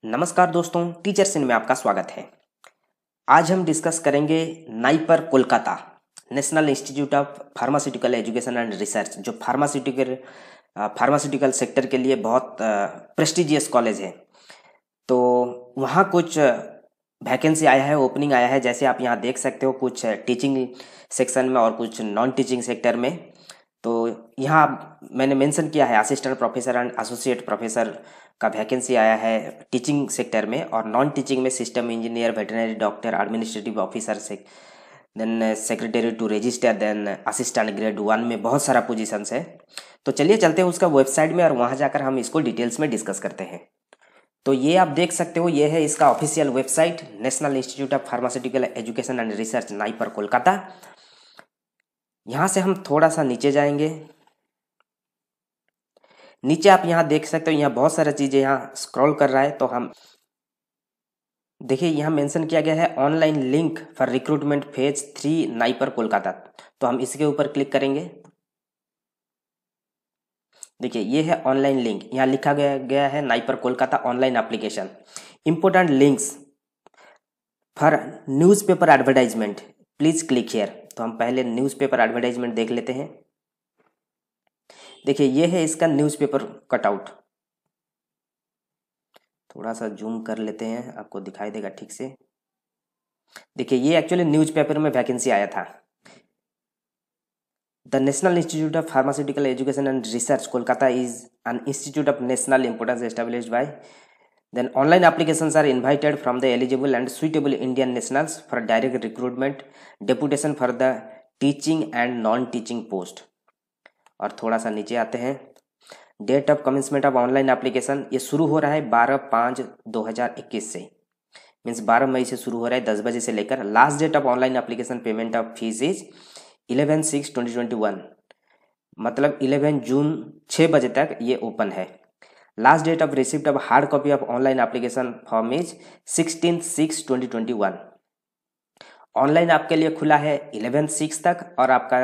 नमस्कार दोस्तों, teachers in में आपका स्वागत है। आज हम डिस्कस करेंगे NIPER Kolkata national institute of pharmaceutical education and research, जो फार्मास्यूटिकल सेक्टर के लिए बहुत प्रेस्टिजियस कॉलेज है। तो वहाँ कुछ वैकेंसी आया है, ओपनिंग आया है, जैसे आप यहाँ देख सकते हो, कुछ टीचिंग सेक्शन में और कुछ नॉन टीचिंग सेक्टर में। तो यहाँ मैंने मेंशन किया है assistant professor and associate professor का वैकेंसी आया है टीचिंग सेक्टर में, और नॉन टीचिंग में system engineer, veterinary doctor, administrative officer से then secretary to register, then assistant grade 1 में बहुत सारा पोजीशंस है। तो चलिए चलते हैं उसका वेबसाइट में और वहाँ जाकर हम इसको डिटेल्स में डिस्कस करते हैं। तो ये आप देख सकते हो, ये है इसका official website, national institute of pharmaceutical education and research NIPER Kolkata. यहाँ से हम थोड़ा सा नीचे जाएंगे। नीचे आप यहाँ देख सकते हो, यहाँ बहुत सारी चीज़ें यहाँ स्क्रॉल कर रहा है। तो हम देखिए, यहाँ मेंशन किया गया है online link for recruitment phase 3 NIPER Kolkata. तो हम इसके ऊपर क्लिक करेंगे। देखिए, ये है ऑनलाइन लिंक, यहाँ लिखा गया है NIPER Kolkata online application, important links for newspaper advertisement, please click here. तो हम पहले न्यूज़पेपर एडवर्टाइजमेंट देख लेते हैं। देखिए, ये है इसका न्यूज़पेपर कटआउट। थोड़ा सा जूम कर लेते हैं, आपको दिखाई देगा ठीक से। देखिए, ये एक्चुअली न्यूज़पेपर में वैकेंसी आया था। The national institute of pharmaceutical education and research Kolkata is an institute of national importance established by, then online applications are invited from the eligible and suitable Indian nationals for direct recruitment, deputation for the teaching and non-teaching post। और थोड़ा सा नीचे आते हैं, date of commencement of online application, ये शुरू हो रहा है 12/5/2021 से, मीन्स 12 मई से शुरू हो रहा है 10 बजे से लेकर। Last date of online application payment of fees is 11/6/2021, मतलब 11 जून 6 बजे तक ये ओपन है। Last date of receipt of hard copy of online application form is 16/6/2021। Online आपके लिए खुला है 11/6 तक, और आपका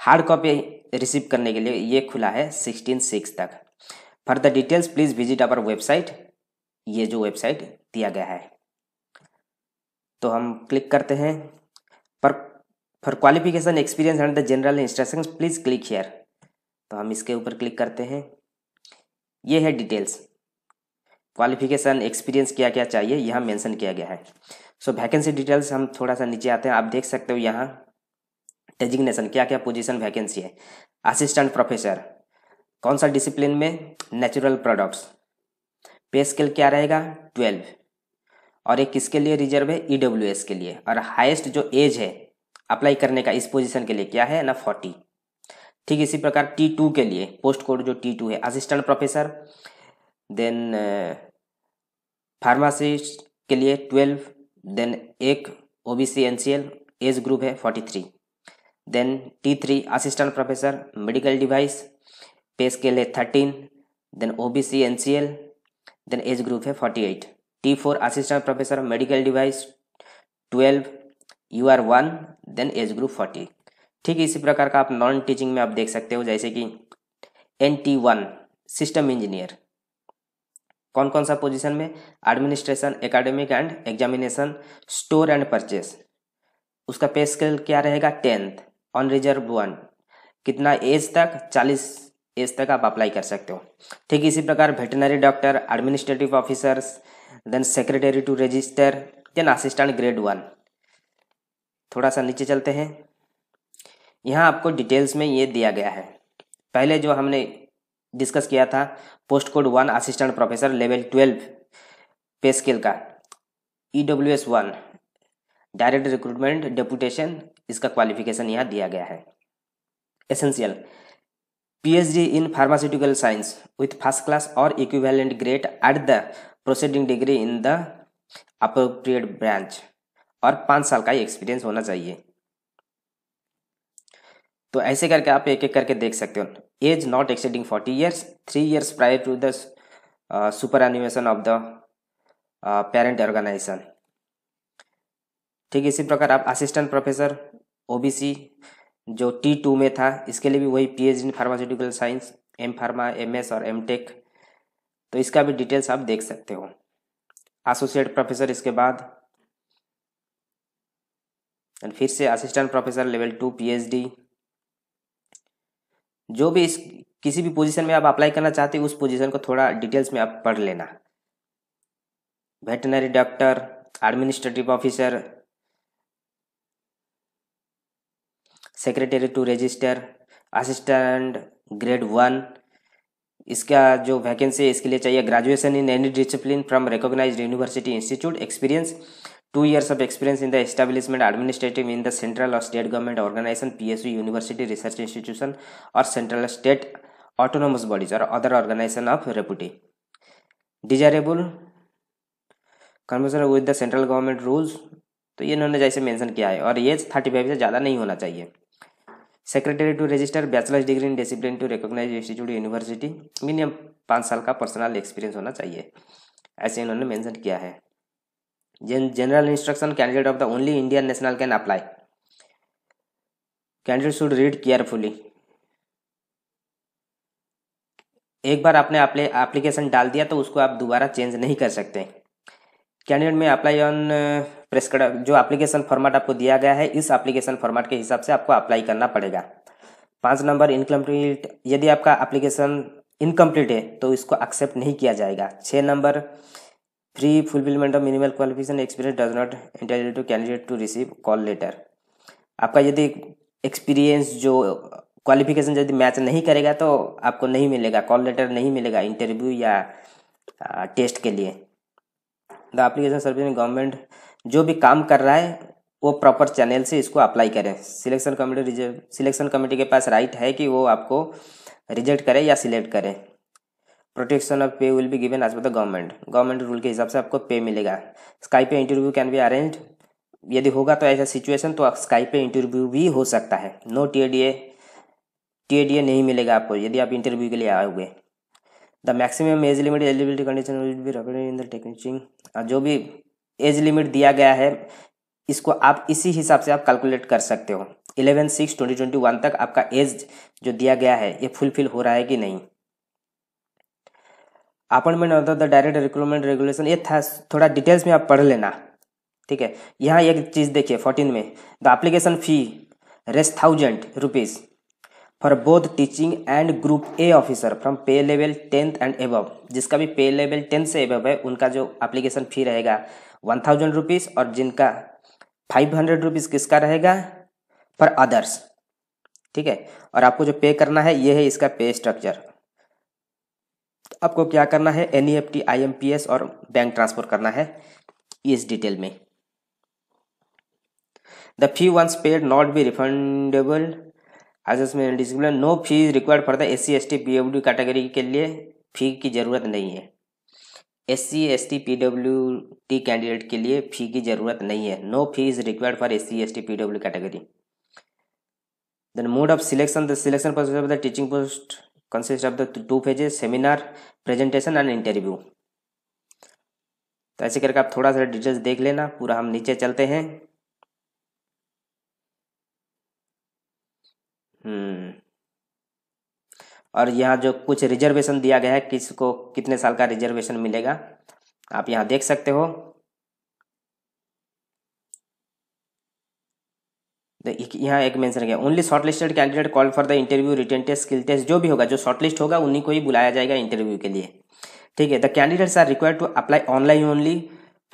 हार्ड कॉपी रिसीव करने के लिए ये खुला है 16/6 तक। For the details please visit our website, ये जो वेबसाइट दिया गया है। तो हम क्लिक करते हैं, for qualification, experience and the general instructions please click here. तो हम इसके ऊपर क्लिक करते हैं। ये है डिटेल्स, क्वालिफिकेशन, एक्सपीरियंस क्या क्या चाहिए यहाँ मेंशन किया गया है। सो वैकेंसी डिटेल्स, हम थोड़ा सा नीचे आते हैं। आप देख सकते हो यहाँ डेजिग्नेशन, क्या क्या पोजीशन वैकेंसी है। असिस्टेंट प्रोफेसर, कौन सा डिसिप्लिन में, नेचुरल प्रोडक्ट्स। पे स्केल क्या रहेगा, 12, और एक किसके लिए रिजर्व है, EWS के लिए। और हाईएस्ट जो एज है अप्लाई करने का इस पोजीशन के लिए क्या है ना, 40। ठीक इसी प्रकार T2 के लिए, पोस्ट कोड जो T2 है, असिस्टेंट प्रोफेसर, देन फार्मासिस्ट के लिए 12, देन एक OBC NCL, एज ग्रुप है 43। Then T3 assistant professor medical device, pay scale है 13, then OBC NCL, then age group है 48। T4 assistant professor medical device 12, UR1, then age group 40। ठीक इसी प्रकार का आप नॉन टीचिंग में आप देख सकते हो, जैसे कि NT1 सिस्टम इंजीनियर, कौन कौन सा पोजीशन में, administration, academic and examination, store and purchase. उसका पे स्केल क्या रहेगा, 10th, ऑन रिजर्व 1, कितना एज तक, 40 एज तक आप अप्लाई कर सकते हो। ठीक इसी प्रकार veterinary doctor, administrative officers, then secretary to register, then assistant grade 1। थोड़ा सा नीचे चलते हैं, यहाँ आपको डिटेल्स में ये दिया गया है। पहले जो हमने डिस्कस किया था, post code 1 assistant professor level 12 pay scale का, EWS 1 डायरेक्ट रिक्रूटमेंट डेपुटेशन, इसका क्वालिफिकेशन यहाँ दिया गया है। Essential, PhD in pharmaceutical science with first class और equivalent grade at the proceeding degree in the appropriate branch, और 5 साल का एक्सपीरियंस होना चाहिए। तो ऐसे करके आप एक एक करके देख सकते हो। Age not exceeding 40 years, 3 years prior to the superannuation of the parent organisation. ठीक इसी प्रकार आप असिस्टेंट प्रोफेसर OBC जो T2 में था, इसके लिए भी वही PhD in pharmaceutical science, M Pharma, MS और MTech। तो इसका भी डिटेल्स आप देख सकते हो। एसोसिएट प्रोफेसर इसके बाद, एंड फिर से असिस्टेंट प्रोफेसर लेवल 2 PhD। जो भी इस किसी भी पोजीशन में आप अप्लाई करना चाहते हो उस पोजीशन को थोड़ा डिटेल्स में आप पढ़ लेना। Veterinary doctor, administrative officer, secretary to register, assistant grade 1। इसका जो वैकेंसी है इसके लिए चाहिए graduation in any discipline from recognised university institute, experience 2 years of experience in the establishment administrative in the central or state government organization, PSU, university, research institution or central state autonomous bodies or other organization of repute. Desirable conversation with the central government rules, तो ये इन्होंने जैसे mention किया है, और ये 35 से ज़्यादा नहीं होना चाहिए। Secretary to register, bachelor's degree in discipline to recognise institute university, minimum 5 साल का पर्सनल एक्सपीरियंस होना चाहिए, ऐसे इन्होंने मेंशन किया है। General instruction, candidate of the only Indian national can apply. Candidate should read carefully. एक बार आपने एप्लीकेशन डाल दिया तो उसको आप दोबारा चेंज नहीं कर सकते। कैंडिडेट में अप्लाई ऑन प्रेस्क्राइब, जो एप्लीकेशन फॉर्मेट आपको दिया गया है इस एप्लीकेशन फॉर्मेट के हिसाब से आपको अप्लाई करना पड़ेगा। 5 नंबर इनकम्प्लीट, यदि आपका एप्लीकेशन इनकम्प्लीट है तो इसको एक्सेप्ट नहीं किया जाएगा। 6 number free fulfilment of minimal qualification experience does not entitle to candidate to receive call letter. आपका यदि एक्सपीरियंस जो क्वालिफिकेशन यदि मैच नहीं करेगा तो आपको नहीं मिलेगा, कॉल लेटर नहीं मिलेगा इंटरव्यू या टेस्ट के लिए। द एप्लीकेशन सर्विस गवर्नमेंट, जो भी काम कर रहा है वो प्रॉपर चैनल से इसको अप्लाई करें। सिलेक्शन कमेटी के पास राइट है कि वो आपको रिजेक्ट करे या सिलेक्ट करे। Protection of pay will be given as per the government rule के हिसाब से आपको पे मिलेगा। स्काई पे इंटरव्यू कैन बी अरेंज, यदि होगा तो ऐसा सिचुएशन तो स्काई पे इंटरव्यू भी हो सकता है। नो टीएडीए नहीं मिलेगा आपको यदि आप इंटरव्यू के लिए आओगे। The maximum age limit eligibility condition will be recorded in the technician, जो भी एज लिमिट दिया गया है इसको आप इसी हिसाब से आप कैलकुलेट कर सकते हो। 11/6/2021 तक आपका एज जो दिया गया है ये फुलफिल हो रहा है कि नहीं। Appointment of the direct recruitment regulation, ये था थोड़ा डिटेल्स में आप पढ़ लेना, ठीक है। यहाँ एक चीज़ देखिए 14 में, the application fee race 1000 rupees for both teaching and group A officer from pay level 10th and above. जिसका भी पे लेवल 10 से एबव है उनका जो एप्लीकेशन फी रहेगा 1000 रुपीज़, और जिनका 500 रुपीज़ किसका रहेगा, फॉर अदर्स, ठीक है। और आपको जो पे करना है ये है इसका पे स्ट्रक्चर। आपको क्या करना है, NEFT, IMPS और बैंक ट्रांसफर करना है इस डिटेल में। The fee once paid not be refundable as में discipline, no fee required for the SC ST PWD category के लिए फी की ज़रूरत नहीं है। SC ST PWD कैंडिडेट के लिए फी की ज़रूरत नहीं है। No fee is required for SC ST PWD category. Then mode of selection, the selection process of the teaching post consist of the 2 phases, seminar, presentation and interview. तो ऐसे करके आप थोड़ा सा डिटेल्स देख लेना। पूरा हम नीचे चलते हैं। और यहाँ जो कुछ रिजर्वेशन दिया गया है, किसको कितने साल का रिजर्वेशन मिलेगा आप यहाँ देख सकते हो। यहाँ एक मेंशन किया, only shortlisted candidate call for the interview, written test, skill test, जो भी होगा जो शॉर्टलिस्ट होगा उन्हीं को ही बुलाया जाएगा इंटरव्यू के लिए, ठीक है। The candidates are required to apply online only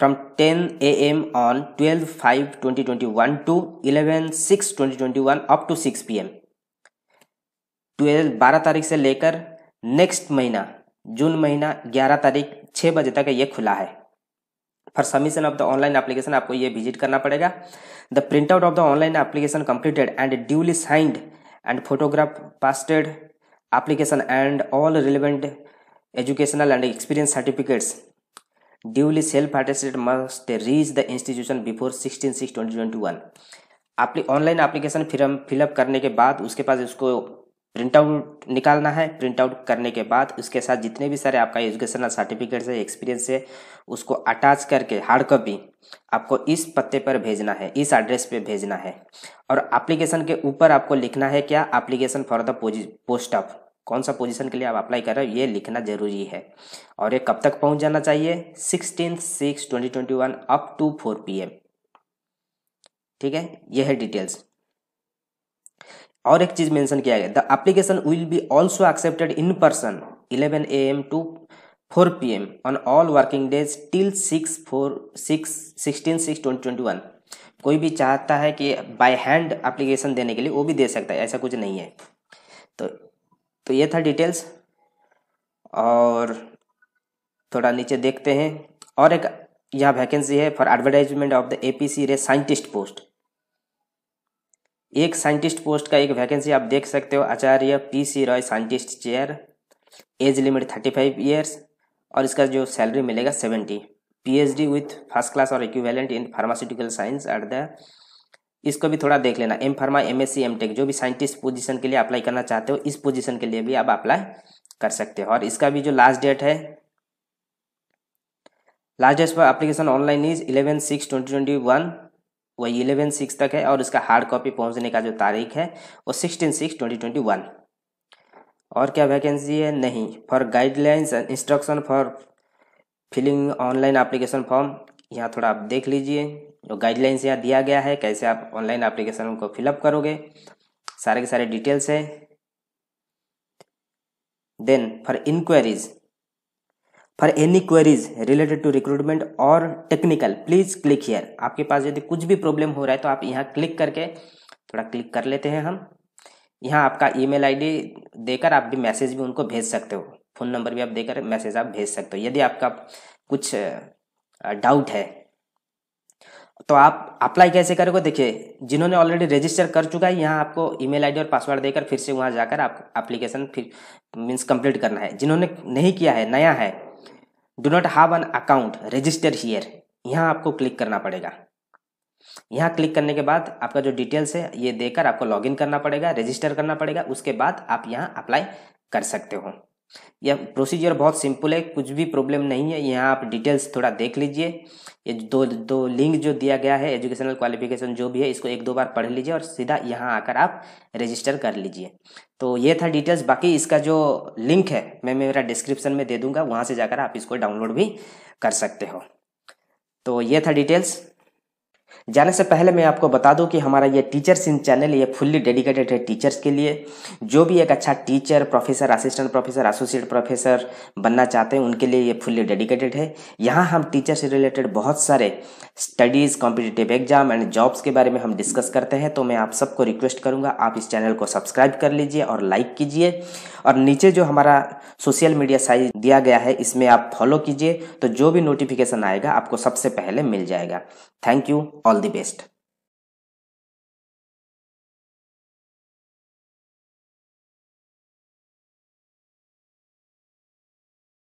from 10 AM on 12/5/2021 to 11/6/2021 up to 6 PM। 12 तारीख से लेकर नेक्स्ट महीना जून महीना 11 तारीख 6 बजे तक ये खुला है। For submission of the online application आपको ये विजिट करना पड़ेगा। The print out of the online application completed and duly signed and photograph pasted application and all relevant educational and experience certificates duly self attested must reach the institution before 16/6/2021। Online application fill up करने के बाद उसके पास उसको print out निकालना है। Print out करने के बाद उसके साथ जितने भी सारे आपका एजुकेशनल सर्टिफिकेट्स है, एक्सपीरियंस है, उसको अटैच करके हार्ड कॉपी आपको इस पते पर भेजना है, इस एड्रेस पे भेजना है। और एप्लीकेशन के ऊपर आपको लिखना है क्या, application for the post of कौन सा पोजीशन के लिए आप अप्लाई कर रहे हो ये लिखना जरूरी है। और ये कब तक पहुंच जाना चाहिए, 16/6/2021 अप टू 4 PM। ठीक है, ये है डिटेल्स। और एक चीज मेंशन किया गया, the application will be also accepted in person 11 AM to 4 PM on all working days till 16/6/2021। कोई भी चाहता है कि बाय हैंड एप्लीकेशन देने के लिए वो भी दे सकता है, ऐसा कुछ नहीं है। तो ये था डिटेल्स। और थोड़ा नीचे देखते हैं, और एक यहाँ वैकेंसी है for advertisement of the APC रे साइंटिस्ट पोस्ट। एक साइंटिस्ट पोस्ट का एक वैकेंसी आप देख सकते हो, आचार्य PC Roy scientist chair, age limit 35 years, और इसका जो सैलरी मिलेगा 70, PhD विथ फर्स्ट क्लास और equivalent in pharmaceutical science at the, इसको भी थोड़ा देख लेना, M.Pharma MSc MTech जो भी साइंटिस्ट पोजीशन के लिए अप्लाई करना चाहते हो, इस पोजीशन के लिए भी आप अप्लाई कर सकते हो। और इसका भी जो लास्ट डेट है, last date for application online is 11/6/2021, वही 11/6 तक है। और इसका हार्ड कॉपी पहुंचने का जो तारीख है वो 16/6/2021। और क्या वैकेंसी है, नहीं, for guidelines and instruction for filling online application form, यहाँ थोड़ा आप देख लीजिए, जो गाइडलाइंस यहाँ दिया गया है कैसे आप ऑनलाइन एप्लीकेशन को फिलअप करोगे, सारे के सारे डिटेल्स है। Then for inquiries, for any queries related to recruitment और टेक्निकल प्लीज क्लिक हियर। आपके पास यदि कुछ भी प्रॉब्लम हो रहा है तो आप यहाँ क्लिक करके, थोड़ा क्लिक कर लेते हैं हम, यहाँ आपका ईमेल आईडी देकर आप भी मैसेज भी उनको भेज सकते हो, फ़ोन नंबर भी आप देकर मैसेज आप भेज सकते हो। यदि आपका कुछ डाउट है तो आप अप्लाई कैसे करोगे, देखिए जिन्होंने ऑलरेडी रजिस्टर कर चुका है, यहाँ आपको ईमेल आईडी और पासवर्ड देकर फिर से वहाँ जाकर आप एप्लीकेशन फिर मीन्स कंप्लीट करना है। जिन्होंने नहीं किया है, नया है, do not have an account register here, यहाँ आपको क्लिक करना पड़ेगा। यहाँ क्लिक करने के बाद आपका जो डिटेल्स है ये देकर आपको लॉगिन करना पड़ेगा, रजिस्टर करना पड़ेगा, उसके बाद आप यहाँ अप्लाई कर सकते हो। यह प्रोसीजर बहुत सिंपल है, कुछ भी प्रॉब्लम नहीं है। यहाँ आप डिटेल्स थोड़ा देख लीजिए, ये दो लिंक जो दिया गया है, एजुकेशनल क्वालिफिकेशन जो भी है, इसको 1-2 बार पढ़ लीजिए और सीधा यहाँ आकर आप रजिस्टर कर लीजिए। तो ये था डिटेल्स। बाकी इसका जो लिंक है मैं मेरा डिस्क्रिप्शन में दे दूंगा, वहाँ से जाकर आप इसको डाउनलोड भी कर सकते हो। तो ये था डिटेल्स। जाने से पहले मैं आपको बता दूं कि हमारा ये टीचर्स इन चैनल ये फुल्ली डेडिकेटेड है टीचर्स के लिए। जो भी एक अच्छा teacher, professor, assistant professor, associate professor बनना चाहते हैं उनके लिए ये फुल्ली डेडिकेटेड है। यहाँ हम टीचर से रिलेटेड बहुत सारे studies, competitive exam and jobs के बारे में हम डिस्कस करते हैं। तो मैं आप सबको रिक्वेस्ट करूँगा आप इस चैनल को सब्सक्राइब कर लीजिए और लाइक कीजिए, और नीचे जो हमारा सोशल मीडिया साइट दिया गया है इसमें आप फॉलो कीजिए, तो जो भी नोटिफिकेशन आएगा आपको सबसे पहले मिल जाएगा। Thank you, all the best.